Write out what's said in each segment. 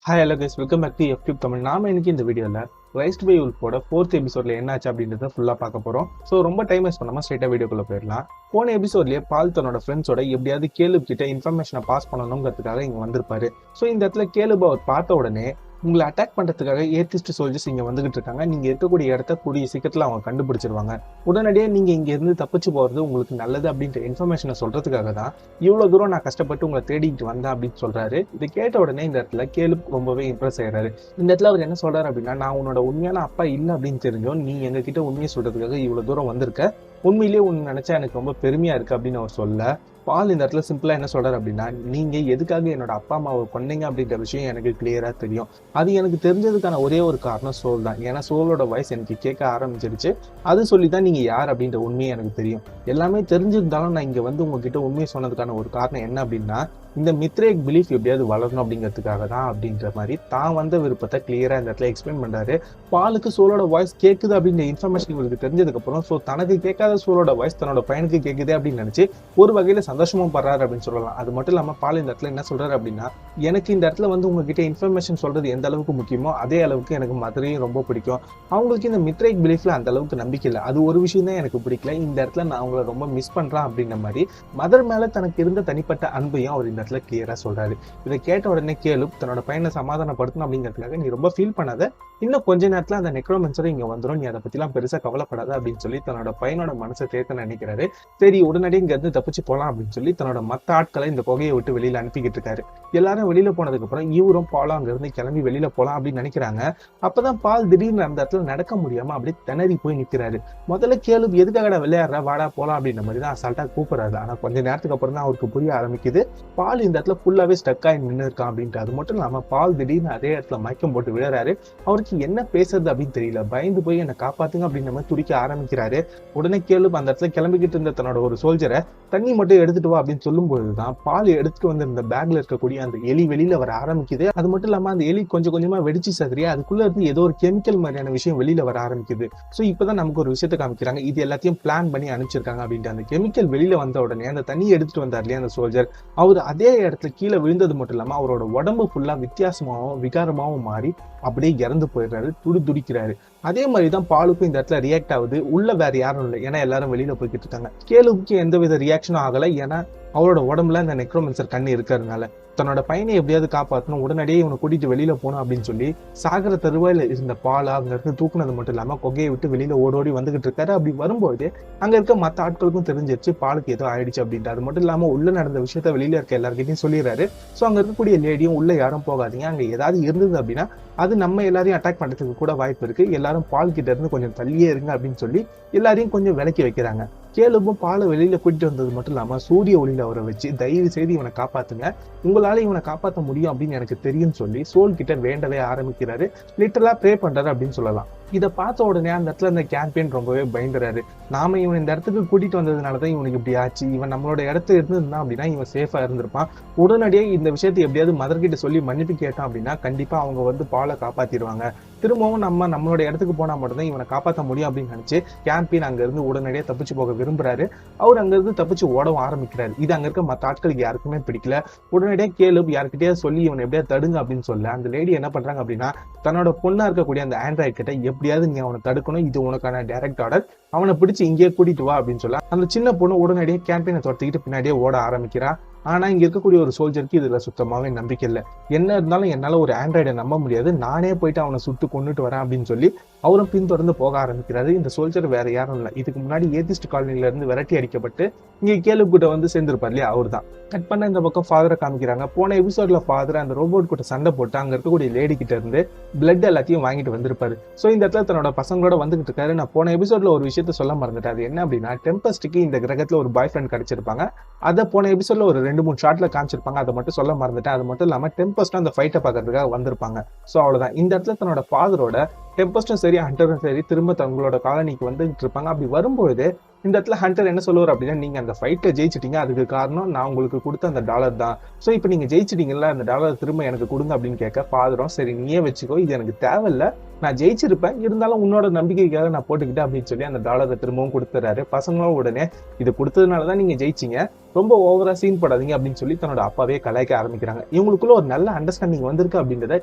Hi hello guys, welcome back to YouTube Tamil. நாம இன்னைக்கு இந்த வீடியோல ரைஸ்ட் பை உல்ஃபோட 4th எபிசோட்ல என்ன ஆச்சு அப்படின்றத ஃபுல்லா பார்க்க போறோம். ஸோ ரொம்ப டைம் வேஸ்ட் பண்ணாம ஸ்ட்ரைட்டா வீடியோக்குள்ள போயிடலாம். போன எபிசோட்லயே பால் தன்னோட ஃப்ரெண்ட்ஸோட எப்படியாவது கேலுப் கிட்ட இன்ஃபர்மேஷனை பாஸ் பண்ணணுங்கிறதுக்காக இங்க வந்திருப்பாரு. ஸோ இந்த இடத்துல கேலுப் அவர் பார்த்த உடனே உங்களை அட்டாக் பண்றதுக்காக ஏத்திஸ்ட் சோல்ஜர்ஸ் இங்க வந்துகிட்டு இருக்காங்க, நீங்க இருக்கக்கூடிய இடத்த கூடிய சீக்கிரத்துல அவங்க கண்டுபிடிச்சிருவாங்க, உடனடியே நீங்க இங்க இருந்து தப்பிச்சு போறது உங்களுக்கு நல்லது அப்படின்ற இன்ஃபர்மேஷனை சொல்றதுக்காக தான் இவ்வளவு தூரம் நான் கஷ்டப்பட்டு உங்களை தேடிட்டு வந்தேன் அப்படின்னு சொல்றாரு. இதை கேட்ட உடனே இந்த இடத்துல கேலுப் ரொம்பவே இம்ப்ரெஸ் ஆயிடுறாரு. இந்த இடத்துல அவர் என்ன சொல்றாரு அப்படின்னா, நான் உன்னோட உண்மையான அப்பா இல்லை அப்படின்னு தெரிஞ்சோம் நீ எங்க கிட்ட உண்மையை சொல்றதுக்காக இவ்வளவு தூரம் வந்திருக்க, உண்மையிலேயே உன்னை நினைச்சா எனக்கு ரொம்ப பெருமையா இருக்கு அப்படின்னு அவர் சொல்ல, பால் இந்த இடத்துல சிம்பிளா என்ன சொல்றாரு அப்படின்னா, நீங்க எதுக்காக என்னோட அப்பா அம்மாவை கொன்னீங்க அப்படின்ற விஷயம் எனக்கு கிளியரா தெரியும். அது எனக்கு தெரிஞ்சதுக்கான ஒரே ஒரு காரணம் சோல் தான். ஏன்னா சோலோட வாய்ஸ் எனக்கு கேட்க ஆரம்பிச்சிருச்சு. அது சொல்லிதான் நீங்க யார் அப்படின்ற உண்மையை எனக்கு தெரியும். எல்லாமே தெரிஞ்சிருந்தாலும் நான் இங்க வந்து உங்ககிட்ட உண்மையை சொன்னதுக்கான ஒரு காரணம் என்ன அப்படின்னா, இந்த மித்ரேக் பிலீஃப் எப்படியாவது வளரணும் அப்படிங்கிறதுக்காக தான் அப்படின்ற மாதிரி தான் வந்த விருப்பத்தை கிளியரா இந்த இடத்துல எக்ஸ்பிளைன் பண்றாரு. பாலுக்கு சோலோட வாய்ஸ் கேட்குது அப்படின்ற இன்ஃபர்மேஷன் இவருக்கு தெரிஞ்சதுக்கு அப்புறம் ஸோ தனக்கு கேட்காத சோலோட வாய்ஸ் தன்னோட பையனுக்கு கேட்குது அப்படின்னு நினைச்சு ஒரு வகையில சந்தோஷமும் படுறாரு அப்படின்னு சொல்லலாம். அது மட்டும் இல்லாம பால் இந்த இடத்துல என்ன சொல்றாரு அப்படின்னா, எனக்கு இந்த இடத்துல வந்து உங்ககிட்ட இன்ஃபர்மேஷன் சொல்றது எந்த அளவுக்கு முக்கியமோ அதே அளவுக்கு எனக்கு மதுரையும் ரொம்ப பிடிக்கும். அவங்களுக்கு இந்த மித்ரேக் பிலீஃப்ல அந்த அளவுக்கு நம்பிக்கை இல்லை, அது ஒரு விஷயம் தான் எனக்கு பிடிக்கல, இந்த இடத்துல நான் அவங்கள ரொம்ப மிஸ் பண்றேன் அப்படின்ற மாதிரி மதர் மேல தனக்கு இருந்த தனிப்பட்ட அன்பையும் அவர் இந்த இடத்துல கிளியரா சொல்றாரு. இதை கேட்ட உடனே கேலுப் தன்னோட பையனை சமாதானப்படுத்தணும் அப்படிங்கிறதுக்காக, நீ ரொம்ப ஃபீல் பண்ணாத, இன்னும் கொஞ்ச நேரத்துல அந்த நெக்ரோமென்சர் இங்க வந்துடும், நீ அதை பத்திலாம் பெருசா கவலைப்படாத அப்படின்னு சொல்லி தன்னோட பையனோட மனசை தேர்த்து நினைக்கிறாரு. சரி உடனடியே இங்க இருந்து தப்பிச்சு போலாம் அப்படின்னு சொல்லி தன்னோட மத்த ஆட்களை இந்த புகையை விட்டு வெளியில அனுப்பிக்கிட்டு இருக்காரு. எல்லாரும் வெளியில போனதுக்கு அப்புறம் இவரும் பாலும் அங்க இருந்து கிளம்பி வெளியில போலாம் அப்படின்னு நினைக்கிறாங்க. அப்பதான் பால் திடீர்னு அந்த இடத்துல நடக்க முடியாம அப்படியே திணறி போய் நிக்கிறாரு. முதல்ல கேலுப் எதுக்காக விளையாடுற, வாடா போலாம் அப்படின்ற மாதிரி தான் அசால்ட்டா கூப்பிடுறாரு. ஆனா கொஞ்ச நேரத்துக்கு அப்புறம் தான் அவருக்கு புரிய ஆரம்பிக்குது பால் இந்த இடத்துல ஃபுல்லாவே ஸ்டக் ஆகி நின்று இருக்கான் அப்படின்ட்டு. அது மட்டும் இல்லாம பால் திடீர்னு அதே இடத்துல மயக்கம் போட்டு விழுறாரு. அவருக்கு என்ன பேசுறது அப்படின்னு தெரியல, பயந்து போய் என்னை காப்பாத்துங்க அப்படின்ற மாதிரி துடிக்க ஆரம்பிக்கிறாரு. உடனே கேலுப் அந்த இடத்துல கிளம்பிக்கிட்டு இருந்த தன்னோட ஒரு சோல்ஜரை தண்ணி மட்டும் எடுத்துட்டு வா அப்படின்னு சொல்லும் போதுதான் பால் எடுத்துட்டு வந்திருந்த பேக்ல இருக்கக்கூடிய அந்த எலி வெளியில வர ஆரம்பிக்குது. அது மட்டும் இல்லாம அந்த எலி கொஞ்சம் கொஞ்சமா வெடிச்சு சதுரி அதுக்குள்ள இருந்து ஏதோ ஒரு கெமிக்கல் மாதிரியான விஷயம் வெளியில வர ஆரம்பிக்குது. சோ இப்பதான் நமக்கு ஒரு விஷயத்தை காமிக்கிறாங்க, இது எல்லாத்தையும் பிளான் பண்ணி அனுப்பிச்சிருக்காங்க அப்படின்ட்டு. அந்த கெமிக்கல் வெளியில வந்த உடனே அந்த தண்ணியை எடுத்துட்டு வந்தார் இல்லையா அந்த சோல்ஜர், அவர் அதே இடத்துல கீழே விழுந்தது மட்டும் இல்லாம அவரோட உடம்பு ஃபுல்லா வித்தியாசமாகவும் விகாரமாகவும் மாறி அப்படியே இறந்து போயிடுறாரு, துடிக்கிறாரு. அதே மாதிரிதான் பாலுக்கும் இந்த இடத்துல ரியாக்ட் ஆகுது. உள்ள வேற யாரும் இல்லை, ஏன்னா எல்லாரும் வெளியில போய்கிட்டு இருக்காங்க. கேலுவுக்கு எந்தவித ரியாக்ஷனும் ஆகல, ஏன்னா அவரோட உடம்புல இந்த நெக்ரோமென்சர் கண்ணு இருக்கிறதுனால. தன்னோட பையனை எப்படியாவது காப்பாற்றணும், உடனடியே இவனை கூட்டிட்டு வெளியில போகணும் அப்படின்னு சொல்லி சாகர தருவாயில இருந்த பால் அங்க இருந்து தூக்குனது மட்டும் இல்லாம கொகையை விட்டு வெளியில ஓடி வந்துகிட்டு இருக்காரு. அப்படி வரும்போது அங்க இருக்க மத்த ஆட்களுக்கும் தெரிஞ்சிருச்சு பாலுக்கு ஏதோ ஆயிடுச்சு அப்படின்ட்டு. அது மட்டும் இல்லாம உள்ள நடந்த விஷயத்த வெளியில இருக்க எல்லாருக்கிட்டையும் சொல்லிடுறாரு. சோ அங்க இருக்கக்கூடிய லேடியும் உள்ள யாரும் போகாதீங்க, அங்க ஏதாவது இருந்தது அப்படின்னா அது நம்ம எல்லாரையும் அட்டாக் பண்றதுக்கு கூட வாய்ப்பு இருக்கு, எல்லாரும் பால் கிட்ட இருந்து கொஞ்சம் தள்ளியே இருங்க அப்படின்னு சொல்லி எல்லாரையும் கொஞ்சம் விலக்கி வைக்கிறாங்க. கேலுப்பும் பாலை வெளியில கூட்டிட்டு வந்தது மட்டும் இல்லாம சூரிய ஒளியில அவரை வச்சு தயவு செய்து இவனை காப்பாத்துங்க, உங்களால இவனை காப்பாற்ற முடியும் அப்படின்னு எனக்கு தெரியும் சொல்லி சோல் கிட்ட வேண்டவே ஆரம்பிக்கிறாரு. லிட்டரலா ப்ரே பண்றாரு அப்படின்னு சொல்லலாம். இதை பார்த்த உடனே அந்த இடத்துல இந்த கேம்பியன் ரொம்பவே பயந்துறாரு. நாம இவன் இந்த இடத்துக்கு கூட்டிட்டு வந்ததுனாலதான் இவனுக்கு இப்படி ஆச்சு, இவன் நம்மளோட இடத்துல இருந்திருந்தான் அப்படின்னா இவன் சேஃபா இருந்திருப்பான், உடனடியே இந்த விஷயத்தை எப்படியாவது மதர் கிட்ட சொல்லி மன்னிப்பு கேட்டான் அப்படின்னா கண்டிப்பா அவங்க வந்து பாலை காப்பாத்திடுவாங்க, திரும்பவும் நம்மளோட இடத்துக்கு போனா மட்டும்தான் இவனை காப்பாற்ற முடியும் அப்படின்னு நினைச்சு கேம்பியன் அங்க இருந்து உடனடியே தப்பிச்சு போக விரும்புறாரு. அவர் அங்க இருந்து தப்பிச்சு ஓடவும் ஆரம்பிக்கிறாரு. இது அங்க இருக்க மத்த ஆட்களுக்கு யாருக்குமே பிடிக்கல. உடனடியே கேலுப் யார்கிட்டயே சொல்லி இவனை எப்படியா தடுங்க அப்படின்னு சொல்ல அந்த லேடி என்ன பண்றாங்க அப்படின்னா, தன்னோட பொண்ணா இருக்கக்கூடிய அந்த ஆண்ட்ராய்ட் கிட்ட எப்படியாவது நீ அவனை தடுக்கணும், இது உனக்கான டைரக்ட் ஆர்டர், அவனை பிடிச்சு இங்கேயே கூட்டிட்டு வா அப்படின்னு சொல்ல அந்த சின்ன பொண்ணு உடனடியே கேம்பியனை துரத்திக்கிட்டு பின்னாடியே ஓட ஆரம்பிக்கிறா. ஆனா இங்க இருக்கக்கூடிய ஒரு சோல்ஜருக்கு இதுல சுத்தமாவே நம்பிக்கை இல்லை. என்ன இருந்தாலும் என்னால ஒரு ஆண்ட்ராய்டை நம்ப முடியாது, நானே போயிட்டு அவனை சுட்டு கொண்டுட்டு வரேன் அப்படின்னு சொல்லி அவரும் பின்தொடர்ந்து போக ஆரம்பிக்கிறாரு. இந்த சோல்ஜர் வேற யாரும் இல்லை, இதுக்கு முன்னாடி ஏத்திஸ்ட் காலனில இருந்து விரட்டி அடிக்கப்பட்டு இங்க கேலுப் கிட்ட வந்து சேர்ந்திருப்பார் இல்லையா, அவர் தான். கட் பண்ண இந்த பக்கம் ஃபாதரை காமிக்கிறாங்க. போன எபிசோட்ல ஃபாதர் அந்த ரோபோட் கிட்ட சண்டை போட்டு அங்க இருக்கக்கூடிய லேடி கிட்ட இருந்து பிளட் எல்லாத்தையும் வாங்கிட்டு வந்திருப்பாரு. சோ இந்த இடத்துல தன்னோட பசங்களோட வந்துகிட்டு இருக்காரு. நான் போன எபிசோட்ல ஒரு விஷயத்த சொல்ல மறந்துட்டேன், அது என்ன அப்படின்னா டெம்பஸ்டுக்கு இந்த கிரகத்துல ஒரு பாய் ஃப்ரெண்ட் கிடைச்சிருப்பாங்க. அதை போன எபிசோட்ல ஒரு 2-3 ஷாட்ல காமிச்சிருப்பாங்க, அதை மட்டும் சொல்ல மறந்துட்டேன். அது மட்டும் இல்லாம டெம்பஸ்ட் அந்த ஃபைட்டை பார்க்கறதுக்காக வந்திருப்பாங்க. சோ அவ்வளவுதான். இந்த இடத்துல தன்னோட ஃபாதரோட டெம்பஸ்டும் சரி ஹண்டரும் சரி திரும்ப தங்களோட காலனிக்கு வந்துட்டு இருப்பாங்க. அப்படி வரும்போது இந்த இடத்துல ஹண்டர் என்ன சொல்லுவார் அப்படின்னா, நீங்க அந்த ஃபைட்டை ஜெயிச்சிட்டீங்க, அதுக்கு காரணம் நான் உங்களுக்கு கொடுத்த அந்த டாலர் தான், ஸோ இப்போ நீங்க ஜெயிச்சிட்டீங்கல்ல, அந்த டாலர் திரும்ப எனக்கு கொடுங்க அப்படின்னு கேட்க ஃபாதரும் சரி நீயே வச்சுக்கோ, இது எனக்கு தேவையில்ல, நான் ஜெயிச்சிருப்பேன், இருந்தாலும் உன்னோட நம்பிக்கைக்காக நான் போட்டுக்கிட்டேன் அப்படின்னு சொல்லி அந்த டாலரை திரும்பவும் கொடுத்துறாரு. பசங்களும் உடனே இது கொடுத்ததுனாலதான் நீங்க ஜெயிச்சிங்க, ரொம்ப ஓவரா சீன் போடாதீங்க அப்படின்னு சொல்லி தன்னோட அப்பாவே கலாய்க்க ஆரம்பிக்கிறாங்க. இவங்களுக்குள்ள ஒரு நல்ல அண்டர்ஸ்டாண்டிங் வந்திருக்கு அப்படின்றத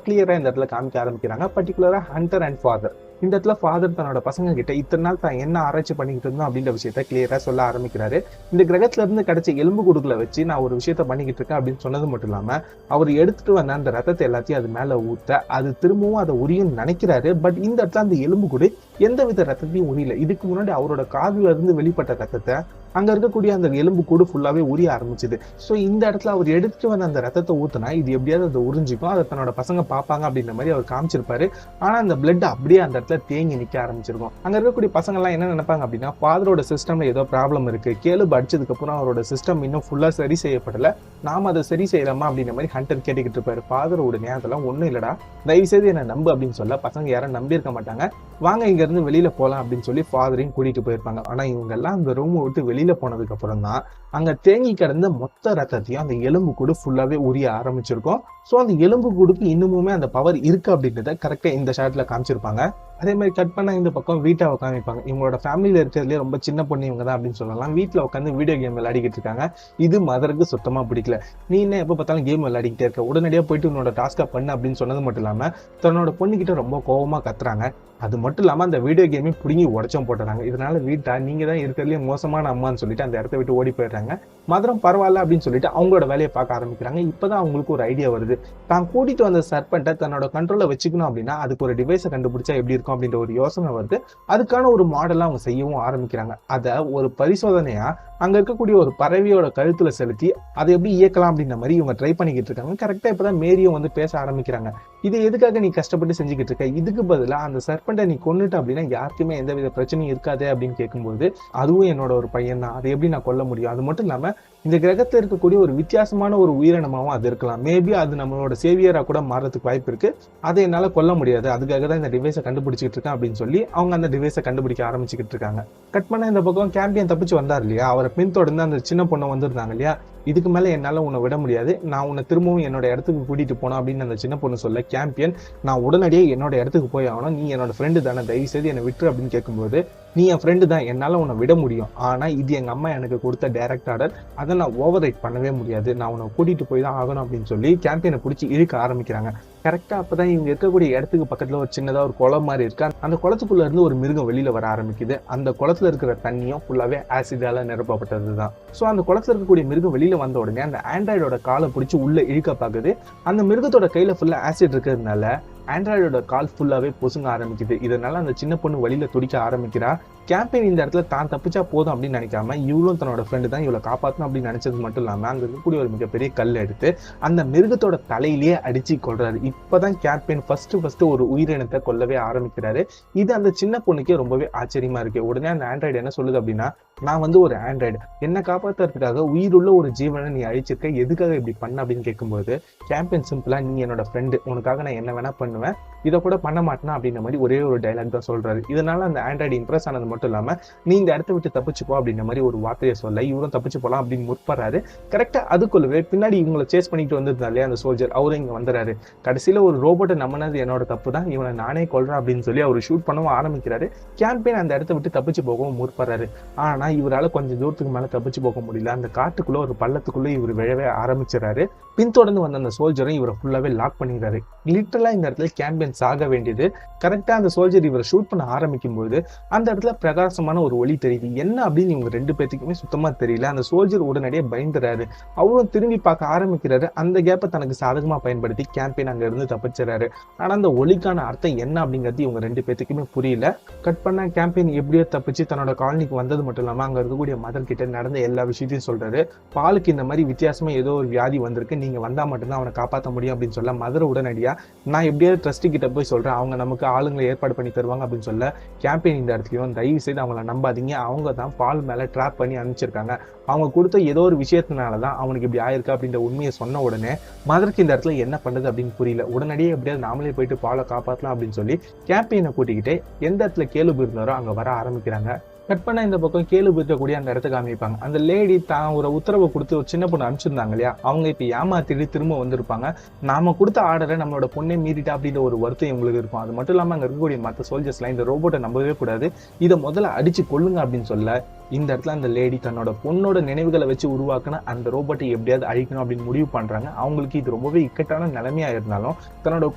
கிளியரா இந்த இடத்துல காமிக்க ஆரம்பிக்கிறாங்க. பர்டிகுலரா ஹண்டர் அண்ட் ஃபாதர். இந்த இடத்துல ஃபாதர் தன்னோட பசங்க கிட்ட இத்தனை நாள் தான் என்ன ஆராய்ச்சி பண்ணிக்கிட்டு இருந்தோம் அப்படின்ற விஷயத்த கிளியரா சொல்ல ஆரம்பிக்கிறாரு. இந்த கிரகத்துல இருந்து கிடைச்ச எலும்பு கூடுகளை வச்சு நான் ஒரு விஷயத்த பண்ணிக்கிட்டு இருக்கேன் அப்படின்னு சொன்னது மட்டும் இல்லாம அவர் எடுத்துட்டு வந்த அந்த ரத்தத்தை எல்லாத்தையும் அது மேல ஊத்த அது திரும்பவும் அதை உரியும் நினைக்கிறாரு. பட் இந்த இடத்துல அந்த எலும்பு கூடு எந்த வித ரத்தத்தையும் உரியல. இதுக்கு முன்னாடி அவரோட காதுல இருந்து வெளிப்பட்ட ரத்தத்தை அங்க இருக்கக்கூடிய அந்த எலும்பு கூடு ஃபுல்லாவே உரிய ஆரம்பிச்சுது. ஸோ இந்த இடத்துல அவர் எடுத்துட்டு வந்த அந்த ரத்தத்தை ஊத்துனா இது எப்படியாவது அதை உறிஞ்சிக்கும், அதை தன்னோட பசங்க பார்ப்பாங்க அப்படின்ற மாதிரி அவர் காமிச்சிருப்பாரு. ஆனா அந்த பிளட் அப்படியே அந்த இடத்துல தேங்கி நிக்க ஆரம்பிச்சிருக்கும். அங்க இருக்கக்கூடிய பசங்க எல்லாம் என்ன நினைப்பாங்க அப்படின்னா, ஃபாதரோட சிஸ்டம்ல ஏதோ ப்ராப்ளம் இருக்கு, கேலுப் அடிச்சதுக்கு அப்புறம் அவரோட சிஸ்டம் இன்னும் ஃபுல்லா சரி செய்யப்படல, நாம அதை சரி செய்யலாமா அப்படின்ற மாதிரி ஹண்டர் கேட்டுக்கிட்டு இருப்பாரு. ஃபாதர் உடனே அதெல்லாம் ஒண்ணும் இல்லடா, தயவு செய்து என்ன நம்பு அப்படின்னு சொல்ல பசங்க யாரும் நம்பி இருக்க மாட்டாங்க. வாங்க இங்க இருந்து வெளியில போலாம் அப்படின்னு சொல்லி ஃபாதரையும் கூட்டிட்டு போயிருப்பாங்க. ஆனா இவங்க எல்லாம் அந்த ரூம் விட்டு வெளியில போனதுக்கு அப்புறம் தான் அங்க தேங்கி கிடந்த மொத்த ரத்தத்தையும் அந்த எலும்பு கூடு ஃபுல்லாவே உரிய ஆரம்பிச்சிருக்கும். ஸோ அந்த எலும்பு கூடுக்கு இன்னுமுமே அந்த பவர் இருக்கு அப்படின்றத கரெக்டா இந்த ஷாட்ல காமிச்சிருப்பாங்க. அதே மாதிரி கட் பண்ண இந்த பக்கம் வீட்டாவை காமிப்பாங்க. இவங்களோட ஃபேமிலியில இருக்கிறதுலேயே ரொம்ப சின்ன பொண்ணு இவங்க தான் அப்படின்னு சொல்லலாம். வீட்டில் உட்காந்து வீடியோ கேம் விளையாடிக்கிட்டு இருக்காங்க. இது மதருக்கு சுத்தமா பிடிக்கல. நீ என்ன எப்போ பார்த்தாலும் கேம் விளையாடிக்கிட்டே இருக்க, உடனடியாக போயிட்டு உன்னோட டாஸ்கா பண்ணு அப்படின்னு சொன்னது மட்டும் இல்லாம தன்னோட பொண்ணுகிட்ட ரொம்ப கோபமா கத்துறாங்க. அது மட்டும் இல்லாம அந்த வீடியோ கேமே பிடுங்கி உடச்சும் போட்டுறாங்க. இதனால வீட்டா நீங்க தான் இருக்கிறதுலேயே மோசமான அம்மான்னு சொல்லிட்டு அந்த இடத்த விட்டு ஓடி போயிடுறாங்க. மதுரம் பரவாயில்ல அப்படின்னு சொல்லிட்டு அவங்களோட வேலையை பார்க்க ஆரம்பிக்கிறாங்க. இப்பதான் அவங்களுக்கு ஒரு ஐடியா வருது, தான் கூட்டிட்டு வந்த சர்பெண்ட்டை தன்னோட கண்ட்ரோல வச்சுக்கணும் அப்படின்னா அதுக்கு ஒரு டிவைஸை கண்டுபிடிச்சா எப்படி இருக்கும் அப்படின்ற ஒரு யோசனை வருது. அதுக்கான ஒரு மாடலா அவங்க செய்யவும் ஆரம்பிக்கிறாங்க. அதை ஒரு பரிசோதனையா அங்க இருக்கக்கூடிய ஒரு பறவையோட கழுத்துல செலுத்தி அதை எப்படி இயக்கலாம் அப்படின்ற மாதிரி இவங்க ட்ரை பண்ணிக்கிட்டு இருக்காங்க. கரெக்டா இப்பதான் மேரியும் வந்து பேச ஆரம்பிக்கிறாங்க. இது எதுக்காக நீ கஷ்டப்பட்டு செஞ்சுக்கிட்டு இருக்க, இதுக்கு பதிலா அந்த சர்பெண்ட்டை நீ கொன்னுட்ட அப்படின்னா யாருக்குமே எந்த வித பிரச்சனையும் இருக்காது அப்படின்னு கேட்கும்போது, அதுவும் என்னோட ஒரு பையன் தான், அதை எப்படி நான் கொல்ல முடியும், அது மட்டும் இல்லாம இந்த கிரகத்துல இருக்கக்கூடிய ஒரு வித்தியாசமான ஒரு உயிரினமாவும் அது இருக்கலாம், மேபி அது நம்மளோட சேவியரா கூட மாறதுக்கு வாய்ப்பு இருக்கு, அதை என்னால கொல்ல முடியாது, அதுக்காக தான் இந்த டிவைஸை கண்டுபிடிச்சிட்டு இருக்கேன் அப்படின்னு சொல்லி அவங்க அந்த டிவைஸை கண்டுபிடிக்க ஆரம்பிச்சுக்கிட்டு இருக்காங்க. கட் பண்ண இந்த பக்கம் கேம்பியன் தப்பிச்சு வந்தார் இல்லையா, அவரை பின்தொடர்ந்து அந்த சின்ன பொண்ணு வந்திருந்தாங்க இல்லையா, இதுக்கு மேல என்னால உன்னை விட முடியாது, நான் உன்னை திரும்பவும் என்னோட இடத்துக்கு கூட்டிட்டு போனோம் அப்படின்னு அந்த சின்ன பொண்ணு சொல்ல, கேம்பியன் நான் உடனடியே என்னோட இடத்துக்கு போய் ஆகணும், நீ என்னோட ஃப்ரெண்டு தானே, தயவு செய்து என்னை விட்டுரு அப்படின்னு கேட்கும்போது, நீ என் ஃப்ரெண்டு தான், என்னால உன்னை விட முடியும், ஆனா இது எங்க அம்மா எனக்கு கொடுத்த டைரக்ட் ஆர்டர், அதை நான் ஓவர் ரைட் பண்ணவே முடியாது, நான் உன்னை கூட்டிட்டு போய் தான் ஆகணும் அப்படின்னு சொல்லி கேம்பியனை பிடிச்சி இழுக்க ஆரம்பிக்கிறாங்க. கரெக்டா அப்பதான் இவங்க இருக்கக்கூடிய இடத்துக்கு பக்கத்துல ஒரு சின்னதா ஒரு குளம் மாதிரி இருக்கு. அந்த குளத்துக்குள்ள இருந்து ஒரு மிருகம் வெளியில வர ஆரம்பிக்குது. அந்த குளத்துல இருக்கிற தண்ணியும் ஃபுல்லாவே ஆசிடால நிரப்பப்பட்டதுதான். சோ அந்த குளத்துல இருக்கக்கூடிய மிருகம் வெளியில வந்த உடனே அந்த ஆண்ட்ராய்டோட காலை பிடிச்சி உள்ள இழுக்க பாக்குது. அந்த மிருகத்தோட கையில ஃபுல்லா ஆசிட் இருக்கிறதுனால ஆண்ட்ராய்டோட கால் ஃபுல்லாவே பொசுங்க ஆரம்பிக்குது. இதனால அந்த சின்ன பொண்ணு வழியில துடிக்க ஆரம்பிக்கிறா. கேம்பெயின் இந்த இடத்துல தான் தப்பிச்சா போதும் அப்படின்னு நினைக்காம இவளும் தன்னோட ஃப்ரெண்டு தான் இவளை காப்பாற்றணும் அப்படின்னு நினைச்சது மட்டும் இல்லாம அங்க இருக்கக்கூடிய ஒரு மிகப்பெரிய கல் எடுத்து அந்த மிருகத்தோட தலையிலேயே அடிச்சு கொள்றாரு. இப்பதான் கேம்பெயின் ஃபர்ஸ்ட் ஒரு உயிரினத்தை கொல்லவே ஆரம்பிக்கிறாரு. இது அந்த சின்ன பொண்ணுக்கே ரொம்பவே ஆச்சரியமா இருக்கு. உடனே அந்த ஆண்ட்ராய்டு என்ன சொல்லுது அப்படின்னா, நான் வந்து ஒரு ஆண்ட்ராய்டு, என்ன காப்பாற்றுறதுக்காக உயிருள்ள ஒரு ஜீவனை நீ அழிச்சிருக்க, எதுக்காக இப்படி பண்ண அப்படின்னு கேட்கும்போது கேம்பெயின் சிம்பிளா, நீ என்னோட ஃப்ரெண்டு, உனக்காக நான் என்ன வேணா பண்ணுவேன், இதை கூட பண்ண மாட்டேனா அப்படின்ற மாதிரி ஒரே ஒரு டைலாக் தான் சொல்றாரு. இதனால அந்த ஆண்ட்ராய்டு இம்ப்ரெஸ் ஆனது மட்டும் இல்லாம நீ இந்த இடத்த விட்டு தப்பிச்சுப்போ அப்படின்ற மாதிரி ஒரு வார்த்தையை சொல்ல இவரும் தப்பிச்சு போலாம் அப்படின்னு முற்படுறாரு. கரெக்டா அதுக்குள்ளவே பின்னாடி இவங்களை சேஸ் பண்ணிட்டு வந்திருந்தாலே அந்த சோல்ஜர் அவரும் இங்க வந்துறாரு. கடைசியில ஒரு ரோபோட்டை நம்பினது என்னோட தப்பு தான், இவனை நானே கொல்றேன் அப்படின்னு சொல்லி அவர் ஷூட் பண்ணவும் ஆரம்பிக்கிறாரு. கேம்பெயின் அந்த இடத்த விட்டு தப்பிச்சு போகவும் முற்படுறாரு. ஆனா இவரால் கொஞ்சம் தூரத்துக்கு மேல தப்பிச்சு போக முடியல. அந்த காட்டுக்குள்ள ஒரு பள்ளத்துக்குள்ள இவர் விழவே ஆரம்பிச்சிடறாரு. பின்தொடர்ந்து வந்த அந்த சோல்ஜரும் இவரை ஃபுல்லாவே லாக் பண்ணிடுறாரு. லிட்டரலா இந்த இடத்துல கேம்பெயின் சாக வேண்டியது. கரெக்டா அந்த சோல்ஜர் இவரை ஷூட் பண்ண ஆரம்பிக்கும் போது அந்த இடத்துல பிரகாசமான ஒரு ஒளி தெரியுது. என்ன அப்படின்னு இவங்க ரெண்டு பேத்துக்குமே சுத்தமா தெரியல. அந்த சோல்ஜர் உடனடியே பயந்துறாரு. அவரும் திரும்பி பார்க்க ஆரம்பிக்கிறாரு. அந்த கேப்பை தனக்கு சாதகமா பயன்படுத்தி கேம்பெயின் அங்க இருந்து தப்பிச்சிடறாரு. ஆனா அந்த ஒளிக்கான அர்த்தம் என்ன அப்படிங்கிறது இவங்க ரெண்டு பேத்துக்குமே புரியல. கட் பண்ண கேம்பெயின் எப்படியோ தப்பிச்சு தன்னோட காலனிக்கு வந்தது மட்டும் இல்லாம அங்க இருக்கக்கூடிய மதர் கிட்ட நடந்த எல்லா விஷயத்தையும் சொல்றாரு. பாலுக்கு இந்த மாதிரி வித்தியாசமா ஏதோ ஒரு வியாதி வந்திருக்கு, நீங்க வந்தா மட்டும்தான் அவனை காப்பாற்ற முடியும் அப்படின்னு சொல்ல மதர் உடனடியா நான் எப்படியாவது ட்ரஸ்டி கிட்ட போய் சொல்றேன், அவங்க நமக்கு ஆளுங்களை ஏற்பாடு பண்ணி தருவாங்க அப்படின்னு சொல்ல கேம்பெயின் இந்த இடத்துலயும் தயவு செய்து அவங்கள நம்பாதீங்க, அவங்க தான் பால் மேல ட்ராப் பண்ணி அனுப்பிச்சிருக்காங்க, அவங்க கொடுத்த ஏதோ ஒரு விஷயத்தினாலதான் அவனுக்கு இப்படி ஆயிருக்கு அப்படின்ற உண்மையை சொன்ன உடனே மதருக்கு இந்த இடத்துல என்ன பண்றது அப்படின்னு புரியல. உடனடியே எப்படியாவது நாமளே போயிட்டு பாலை காப்பாற்றலாம் அப்படின்னு சொல்லி கேம்பெயினை கூட்டிக்கிட்டு எந்த இடத்துல கேலுப் இருந்தாரோ அங்க வர ஆரம்பிக்கிறாங்க. கட் பண்ண இந்த பக்கம் கேலுப் இருக்கக்கூடிய அந்த இடத்த காமிப்பாங்க. அந்த லேடி தான் ஒரு உத்தரவை கொடுத்து ஒரு சின்ன பொண்ணு அனுப்பிச்சிருந்தாங்க இல்லையா, அவங்க இப்ப ஏமாத்திட்டு திரும்ப வந்திருப்பாங்க. நாம கொடுத்த ஆர்டரை நம்மளோட பொண்ணே மீறிட்டா அப்படின்ற ஒரு வருத்தம் இவங்களுக்கு இருக்கும். அது மட்டும் இல்லாம அங்க இருக்கக்கூடிய மற்ற சோல்ஜர்ஸ்லாம் இந்த ரோபோட்டை நம்பவே கூடாது, இதை முதல்ல அடிச்சு கொள்ளுங்க அப்படின்னு சொல்ல இந்த இடத்துல அந்த லேடி தன்னோட பொண்ணோட நினைவுகளை வச்சு உருவாக்குன அந்த ரோபோட்டை எப்படியாவது அழிக்கணும் அப்படின்னு முடிவு பண்றாங்க. அவங்களுக்கு இது ரொம்பவே இக்கட்டான நிலைமையா இருந்தாலும் தன்னோட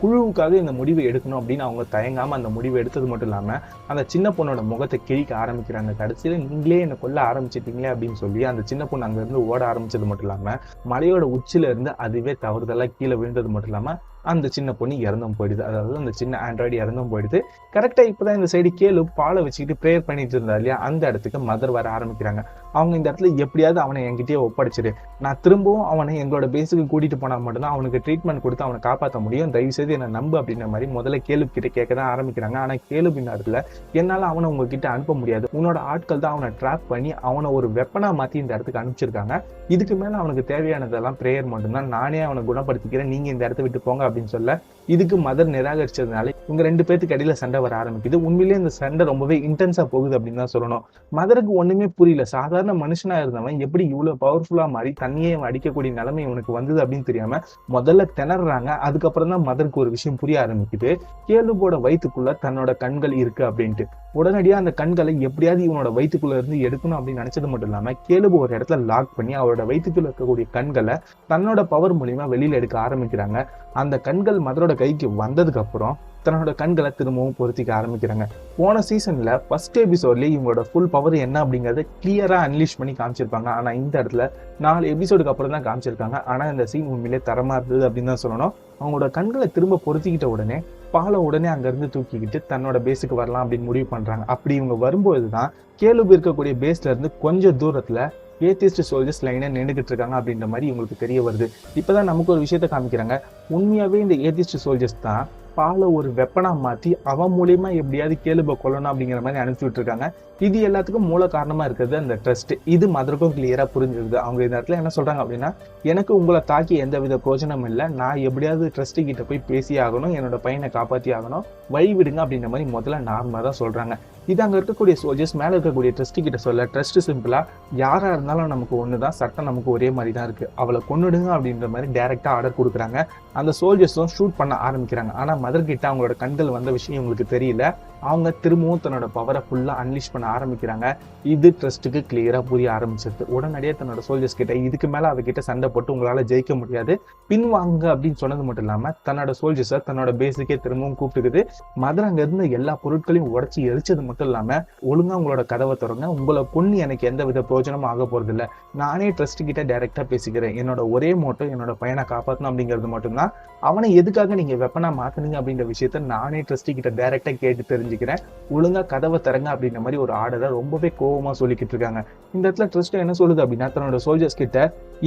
குழுவுக்காக இந்த முடிவை எடுக்கணும் அப்படின்னு அவங்க தயங்காம அந்த முடிவை எடுத்தது மட்டும் இல்லாம அந்த சின்ன பொண்ணோட முகத்தை கிழிக்க ஆரம்பிக்கிறாங்க. கடைசியில நீங்களே என்ன கொல்ல ஆரம்பிச்சிட்டீங்களே அப்படின்னு சொல்லி அந்த சின்ன பொண்ணு அங்க இருந்து ஓட ஆரம்பிச்சது மட்டும் இல்லாம மலையோட உச்சில இருந்து அதுவே தவறுதலா கீழே விழுந்தது மட்டும் இல்லாம அந்த சின்ன பொண்ணு இறந்தும் போயிடுது. அதாவது அந்த சின்ன ஆண்ட்ராய்டு இறந்தும் போயிடுது. கரெக்டா இப்பதான் இந்த சைடு கேலு பாலை வச்சுக்கிட்டு ப்ரேயர் பண்ணிட்டு இருந்தா இல்லையா, அந்த இடத்துக்கு மதர் வர ஆரம்பிக்கிறாங்க. அவங்க இந்த இடத்துல எப்படியாவது அவனை என்கிட்டயே ஒப்படைச்சிரு, நான் திரும்பவும் அவனை எங்களோட பேஸுக்கு கூட்டிட்டு போனா மட்டும்தான் அவனுக்கு ட்ரீட்மெண்ட் கொடுத்து அவனை காப்பாற்ற முடியும், தயவு செய்து என்ன நம்பு அப்படின்ற மாதிரி முதல்ல கேலு கிட்ட கேட்க தான் ஆரம்பிக்கிறாங்க. ஆனா கேலு இந்த இடத்துல என்னால அவனை உங்ககிட்ட அனுப்ப முடியாது, உன்னோட ஆட்கள் தான் அவனை ட்ராப் பண்ணி அவனை ஒரு வெப்பனா மாத்தி இந்த இடத்துக்கு அனுப்பிச்சிருக்காங்க, இதுக்கு மேல அவனுக்கு தேவையானதெல்லாம் ப்ரேயர் மட்டும்தான், நானே அவனை குணப்படுத்திக்கிறேன், நீங்க இந்த இடத்த விட்டு போங்க அப்படின்னு சொல்ல இதுக்கு மதர் நிராகரிச்சதுனால இவங்க 2 பேருக்கு இடையில சண்டை வர ஆரம்பிக்குது. உண்மையிலேயே இந்த சண்டை ரொம்பவே இன்டென்ஸா போகுது அப்படின்னு தான் சொல்லணும். மதருக்கு ஒண்ணுமே புரியல, சாதாரண மனுஷனா இருந்தவன் எப்படி இவ்வளவு பவர்ஃபுல்லா மாறி தண்ணியே அடிக்கக்கூடிய நிலைமை இவனுக்கு வந்தது அப்படின்னு தெரியாம முதல்ல திணறாங்க. அதுக்கப்புறம் தான் மதருக்கு ஒரு விஷயம் புரிய ஆரம்பிக்குது, கேலுவோட வயிற்றுக்குள்ள தன்னோட கண்கள் இருக்கு அப்படின்ட்டு. உடனடியா அந்த கண்களை எப்படியாவது இவனோட வயிற்றுக்குள்ள இருந்து எடுக்கணும் அப்படின்னு நினைச்சது மட்டும் இல்லாம கேலுபு ஒரு இடத்துல லாக் பண்ணி அவரோட வயிற்றுக்குள்ள இருக்கக்கூடிய கண்களை தன்னோட பவர் மூலியமா வெளியில எடுக்க ஆரம்பிக்கிறாங்க. அந்த கண்கள் மதரோட கைக்கு வந்ததுக்கு அப்புறம் தன்னோட கண்களை திரும்பவும் பொருத்திக்க ஆரம்பிக்கிறாங்க. போன சீசன்ல ஃபர்ஸ்ட் எபிசோட்லயே இவங்களோட ஃபுல் பவர் என்ன அப்படிங்கறத கிளியரா அன்லீஷ் பண்ணி காமிச்சிருப்பாங்க. ஆனா இந்த இடத்துல 4 எபிசோடுக்கு அப்புறம் தான் காமிச்சிருக்காங்க. ஆனா இந்த சீன் உண்மையிலே தரமா இருந்தது அப்படின்னு தான் சொல்லணும். அவங்களோட கண்களை திரும்ப பொருத்திக்கிட்ட உடனே பாலை உடனே அங்க இருந்து தூக்கிக்கிட்டு தன்னோட பேஸுக்கு வரலாம் அப்படின்னு முடிவு பண்றாங்க. அப்படி இவங்க வரும்போதுதான் கேலுபு இருக்கக்கூடிய பேஸ்ல இருந்து கொஞ்சம் தூரத்துல ஏத்திஸ்ட் சோல்ஜர்ஸ் லைனா நின்றுகிட்டு இருக்காங்க அப்படின்ற மாதிரி இவங்களுக்கு தெரிய வருது. இப்பதான் நமக்கு ஒரு விஷயத்த காமிக்கிறாங்க, உண்மையாவே இந்த ஏத்திஸ்ட் சோல்ஜர்ஸ் தான் பாலை ஒரு வெப்பனா மாத்தி அவன் மூலியமா எப்படியாவது கேலுபை கொல்லணும் அப்படிங்கிற மாதிரி அனுப்பிச்சு விட்டுருக்காங்க. இது எல்லாத்துக்கும் மூல காரணமா இருக்கிறது அந்த ட்ரஸ்ட். இது மதருக்கும் கிளியரா புரிஞ்சிருது. அவங்க இந்த இடத்துல என்ன சொல்றாங்க அப்படின்னா, எனக்கு உங்களை தாக்கி எந்தவித பிரோஜனமும் இல்லை, நான் எப்படியாவது ட்ரஸ்ட் கிட்ட போய் பேசி ஆகணும், என்னோட பையனை காப்பாத்தி ஆகணும், வழி விடுங்க அப்படின்ற மாதிரி முதல்ல நார்மலா தான் சொல்றாங்க. இது அங்க இருக்கக்கூடிய சோல்ஜர்ஸ் மேல இருக்கக்கூடிய ட்ரஸ்ட் கிட்ட சொல்ல, ட்ரஸ்ட் சிம்பிளா யாரா இருந்தாலும் நமக்கு ஒண்ணுதான், சட்டம் நமக்கு ஒரே மாதிரி தான் இருக்கு, அவளை கொன்னுடுங்க அப்படின்ற மாதிரி டைரக்டா ஆர்டர் கொடுக்குறாங்க. அந்த சோல்ஜர்ஸும் ஷூட் பண்ண ஆரம்பிக்கிறாங்க. ஆனா மதர் கிட்ட அவங்களோட கண்கள் வந்த விஷயம் இவங்களுக்கு தெரியல. அவங்க திரும்பவும் தன்னோட பவரை ஃபுல்லா அன்லீஷ் பண்ண ஆரம்பிக்கிறாங்க. இது ட்ரஸ்ட்டுக்கு கிளியரா புரிய ஆரம்பிச்சிருது. உடனடியே தன்னோட சோல்ஜர்ஸ் கிட்ட இதுக்கு மேல அவகிட்ட சண்டை போட்டு உங்களால ஜெயிக்க முடியாது, பின்வாங்க அப்படின்னு சொன்னது மட்டும் இல்லாம தன்னோட சோல்ஜர்ஸை தன்னோட பேஸுக்கே திரும்பவும் கூப்பிட்டுக்குது. மதர் அங்க இருந்து எல்லா பொருட்களையும் உடைச்சி எரிச்சது மட்டும் இல்லாம, ஒழுங்கா உங்களோட கதவை திறங்க, உங்களை கொன்னு எனக்கு எந்த வித பிரயோஜனமும் ஆக போறது இல்லை, நானே ட்ரஸ்ட் கிட்ட டைரக்டா பேசிக்கிறேன், என்னோட ஒரே மோட்டோ என்னோட பையனை காப்பாற்றணும் அப்படிங்கிறது மட்டும்தான், அவனை எதுக்காக நீங்க வெப்பனா மாத்துனீங்க அப்படின்ற விஷயத்த நானே ட்ரஸ்ட் கிட்ட டைரக்டா கேட்டு தெரிஞ்சுக்கிறேன், ஒழுங்கா கதவை திறங்க அப்படின்ற மாதிரி ஒரு ஆர்டரை ரொம்பவே கோவமா சொல்லிக்கிட்டு இருக்காங்க. இந்த இடத்துல ட்ரஸ்ட் என்ன சொல்லுது அப்படின்னா, தன்னோட சோல்ஜர்ஸ் கிட்ட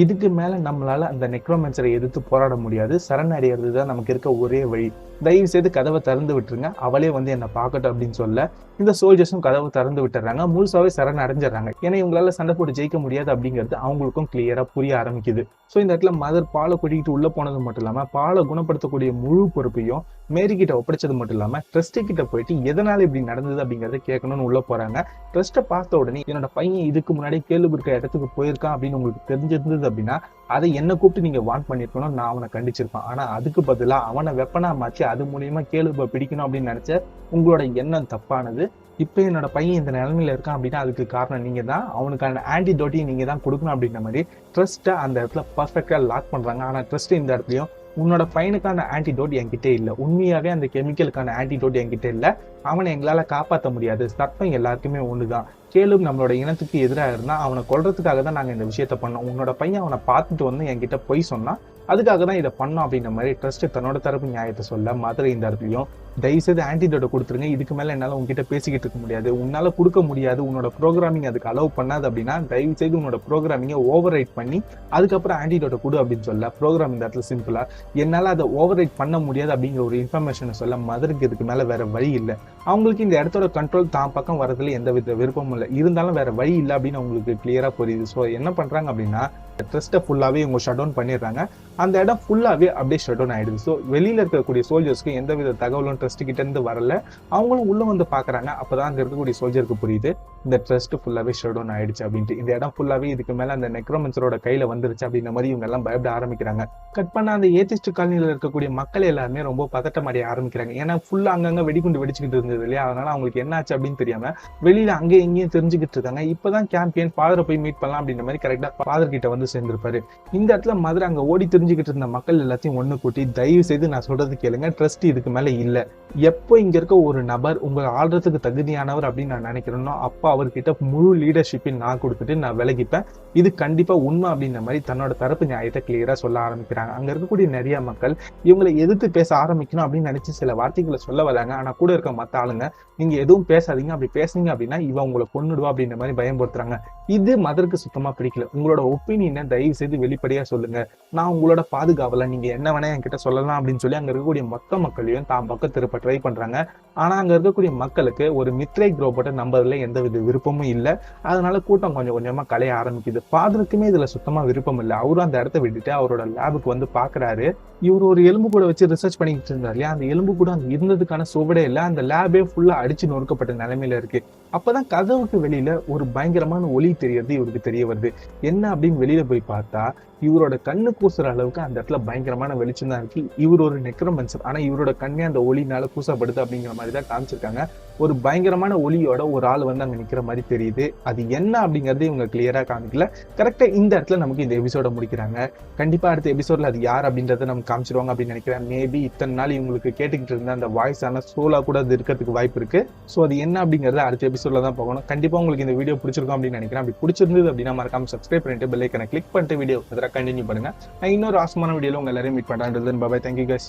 இதுக்கு மேல நம்மளால அந்த நெக்ரோமன்சரை எதிர்த்து போராட முடியாது, சரணடைகிறது தான் நமக்கு இருக்க ஒரே வழி, தயவு செய்து கதவை திறந்து விட்டுருங்க, அவளே வந்து என்ன பார்க்கட்டும் அப்படின்னு சொல்ல இந்த சோல்ஜர்ஸும் கதவை திறந்து விட்டுறாங்க. முழுசாவே சரண் அடைஞ்சிடறாங்க. ஏன்னா இவங்களால சண்டை போட்டு ஜெயிக்க முடியாது அப்படிங்கிறது அவங்களுக்கும் கிளியரா புரிய ஆரம்பிக்குது. ஸோ இந்த இடத்துல மதர் பாலை கூட்டிகிட்டு உள்ள போனது மட்டும் இல்லாம பாலை குணப்படுத்தக்கூடிய முழு பொறுப்பையும் மேரி கிட்ட ஒப்படைச்சது மட்டும் இல்லாம ட்ரஸ்ட் கிட்ட போயிட்டு எதனால இப்படி நடந்தது அப்படிங்கறத கேட்கணும்னு உள்ள போறாங்க. ட்ரஸ்ட்டை பார்த்த உடனே என்னோட பையன் இதுக்கு முன்னாடி கேள்வி இருக்க இடத்துக்கு போயிருக்கான் அப்படின்னு உங்களுக்கு தெரிஞ்சிருந்தது அப்படின்னா அதை என்ன கூப்பிட்டு நீங்க வான் பண்ணிருக்கணும், நான் அவனை கண்டிச்சிருப்பான். ஆனா அதுக்கு பதிலா அவனை வெப்பனா மாற்றி அது மூலியமா கேளுப பிடிக்கணும் அப்படின்னு நினைச்ச உங்களோட எண்ணம் தப்பானது. இப்ப என்னோட பையன் இந்த நிலைமையில இருக்கான் அப்படின்னா அதுக்கு காரணம் நீங்க தான், அவனுக்கான ஆன்டிடோட்டையும் நீங்க தான் கொடுக்கணும் அப்படின்ற மாதிரி ட்ரஸ்ட்டை அந்த இடத்துல பர்ஃபெக்டா லாக் பண்றாங்க. ஆனா ட்ரஸ்ட் இந்த இடத்துலயும் உன்னோட பையனுக்கான ஆன்டிடோட் என்கிட்ட இல்லை, உண்மையாவே அந்த கெமிக்கலுக்கான ஆன்டிடோட் என்கிட்ட இல்லை, அவனை எங்களால காப்பாற்ற முடியாது, சட்டம் எல்லாருக்குமே ஒண்ணுதான், கேளும் நம்மளோட இனத்துக்கு எதிராக இருந்தா அவனை கொல்றதுக்காக தான் நாங்க இந்த விஷயத்த பண்ணோம், உன்னோட பையன் அவனை பார்த்துட்டு வந்து என்கிட்ட பொய் சொன்னா அதுக்காக தான் இதை பண்ணோம் அப்படின்ற மாதிரி ட்ரஸ்ட் தன்னோட தரப்பு நியாயத்தை சொல்ல, மதுரை இந்த இடத்துலயும் தயவுசெய்து ஆன்டிடோட்டை கொடுத்துருங்க, இதுக்கு மேல என்னால உங்ககிட்ட பேசிக்கிட்டு இருக்க முடியாது, உன்னால கொடுக்க முடியாது, உன்னோட ப்ரோக்ராமிங் அதுக்கு அலோவ் பண்ணாது அப்படின்னா தயவு செய்து உன்னோட ப்ரோக்ராமிங்கை ஓவர் ரைட் பண்ணி அதுக்கப்புறம் ஆன்டிடோட்டை கொடு அப்படின்னு சொல்ல, ப்ரோக்ராம் இந்த இடத்துல சிம்பிளா என்னால அதை ஓவர் ரைட் பண்ண முடியாது அப்படிங்கிற ஒரு இன்ஃபர்மேஷனை சொல்ல மதுரைக்கு இதுக்கு மேல வேற வழி இல்லை. அவங்களுக்கு இந்த இடத்தோட கண்ட்ரோல் தான் பக்கம் வரதுல எந்த வித விருப்பமும் இல்லை, இருந்தாலும் வேற வழி இல்லை அப்படின்னு அவங்களுக்கு கிளியரா புரியுது. ஸோ என்ன பண்றாங்க அப்படின்னா ட்ரஸ்ட்டை ஃபுல்லாவே இவங்க ஷட் டவுன் பண்ணிடுறாங்க. அந்த இடம் ஃபுல்லாவே அப்படியே ஷட் டவுன் ஆயிடுது. ஸோ வெளியில இருக்கக்கூடிய சோல்ஜர்ஸ்க்கு எந்தவித தகவலும் ட்ரஸ்ட் கிட்ட இருந்து வரல. அவங்களும் உள்ள வந்து பாக்குறாங்க. அப்பதான் அங்க இருக்கக்கூடிய சோல்ஜருக்கு புரியுது இந்த ட்ரஸ்ட் ஃபுல்லாவே ஷட் டவுன் ஆயிடுச்சு அப்படின்ட்டு. இந்த இடம் ஃபுல்லாவே இதுக்கு மேல அந்த நெக்ரோமன்சரோட கையில வந்துருச்சு அப்படின்ற மாதிரி இவங்க எல்லாம் பயப்பட ஆரம்பிக்கிறாங்க. கட் பண்ண அந்த ஏத்திஸ்ட் காலனியில இருக்கக்கூடிய மக்கள் எல்லாருமே ரொம்ப பதட்டம் அடைய ஆரம்பிக்கிறாங்க. ஏன்னா ஃபுல்லா அங்கங்க வெடிகுண்டு வெடிச்சுக்கிட்டு இருந்தது இல்லையா, அதனால அவங்களுக்கு என்ன ஆச்சு அப்படின்னு தெரியாம வெளியில அங்கேயும் இங்கேயும் தெரிஞ்சுக்கிட்டு இருக்காங்க. இப்பதான் கேம்பியன் ஃபாதரை போய் மீட் பண்ணலாம் அப்படின்ற மாதிரி கரெக்டா ஃபாதர் கிட்ட வந்து சேர்ந்திருப்பாரு. இந்த இடத்துல மதுரை அங்க ஓடி தெரிஞ்சுக்கிட்டு இருந்த மக்கள் எல்லாத்தையும் ஒண்ணு கூட்டி, தயவு செய்து நான் சொல்றது கேளுங்க, ட்ரஸ்ட் இதுக்கு மேல இல்ல. எப்போ இங்க இருக்க ஒரு நபர் உங்களை ஆள்றதுக்கு தகுதியானவர் அப்படின்னு நான் நினைக்கிறேனோ அப்போ அவர்கிட்ட முழு லீடர்ஷிப்பின் நான் கொடுத்துட்டு நான் விலகிப்பேன். இது கண்டிப்பா உண்மை அப்படின்ற மாதிரி தன்னோட தரப்பு நியாயத்தை கிளியரா சொல்ல ஆரம்பிக்கிறாங்க. அங்க இருக்கக்கூடிய நிறைய மக்கள் இவங்களை எதிர்த்து பேச ஆரம்பிக்கணும் அப்படின்னு நினைச்சு சில வார்த்தைகளை சொல்ல வராங்க. ஆனா கூட இருக்க மத்த ஆளுங்க நீங்க எதுவும் பேசாதீங்க, அப்படி பேசுனீங்க அப்படின்னா இவன் உங்களை கொன்னுடுவா அப்படின்ற மாதிரி பயன்படுத்துறாங்க. இது மதருக்கு சுத்தமா பிடிக்கல. உங்களோட ஒப்பீனியனை தயவு செய்து வெளிப்படையா சொல்லுங்க, நான் உங்களோட பாதுகாவல, நீங்க என்ன வேணா என்கிட்ட சொல்லலாம் அப்படின்னு சொல்லி அங்க இருக்கக்கூடிய மொத்த மக்களையும் தான் பக்கம் திருப்ப ட்ரை பண்றாங்க. ஆனா அங்க இருக்கக்கூடிய மக்களுக்கு ஒரு மித்ரைக் ரோபோட்டை நம்புறதுல எந்தவித விருப்பமும் இல்லை. அதனால கூட்டம் கொஞ்சம் கொஞ்சமா கலைய ஆரம்பிக்குது. ஃபாதருக்குமே இதுல சுத்தமா விருப்பம் இல்லை. அவரும் அந்த இடத்த விட்டுட்டு அவரோட லேபுக்கு வந்து பாக்குறாரு. இவர் ஒரு எலும்பு கூட வச்சு ரிசர்ச் பண்ணிக்கிட்டு இருந்தார் இல்லையா, அந்த எலும்பு கூட அங்க இருந்ததுக்கான சுவடே இல்லை. அந்த லேபே ஃபுல்லா அடிச்சு நொறுக்கப்பட்ட நிலைமையில இருக்கு. அப்பதான் கதவுக்கு வெளியில ஒரு பயங்கரமான ஒளி தெரியறது இவருக்கு தெரிய வருது. என்ன அப்படின்னு வெளியில போய் பார்த்தா இவரோட கண்ணு கூசுற அளவுக்கு அந்த இடத்துல பயங்கரமான வெளிச்சம் தான் இருக்கு. இவர் ஒரு நெக்ரோமன்சர், ஆனா இவரோட கண்ணே அந்த ஒளினால கூசப்படுது அப்படிங்கிற மாதிரி தான் காமிச்சிருக்காங்க. ஒரு பயங்கரமான ஒளியோட ஒரு ஆள் வந்து அங்க நிக்கிற மாதிரி தெரியுது. அது என்ன அப்படிங்கறது இவங்க கிளியரா காமிக்கல. கரெக்டா இந்த இடத்துல நமக்கு இந்த எபிசோட முடிக்கிறாங்க. கண்டிப்பா அடுத்த எபிசோட்ல அது யார் அப்படின்றத நம்ம காமிச்சிருவாங்க அப்படின்னு நினைக்கிறேன். மேபி இத்தனை நாள் இவங்களுக்கு கேட்டுக்கிட்டு இருந்த அந்த வாய்ஸ் ஆன சோலா கூட அது இருக்கிறதுக்கு வாய்ப்பு இருக்கு. ஸோ அது என்ன அப்படிங்கறத அடுத்த எபிசோட்ல தான் போகணும். கண்டிப்பா உங்களுக்கு இந்த வீடியோ பிடிச்சிருக்கும் அப்படின்னு நினைக்கிறேன். அப்படி பிடிச்சிருந்தது அப்படின்னா மறக்காம சப்ஸ்கிரைப் பண்ணிட்டு பெல் ஐக்கனை கிளிக் பண்ணிட்டு வீடியோ கண்டினியூ பண்ணுங்க. நான் இன்னொரு ஆசமான வீடியோல உங்க எல்லாரையும் மீட் பண்றேன். பாய், தேங்க்யூ கைஸ்.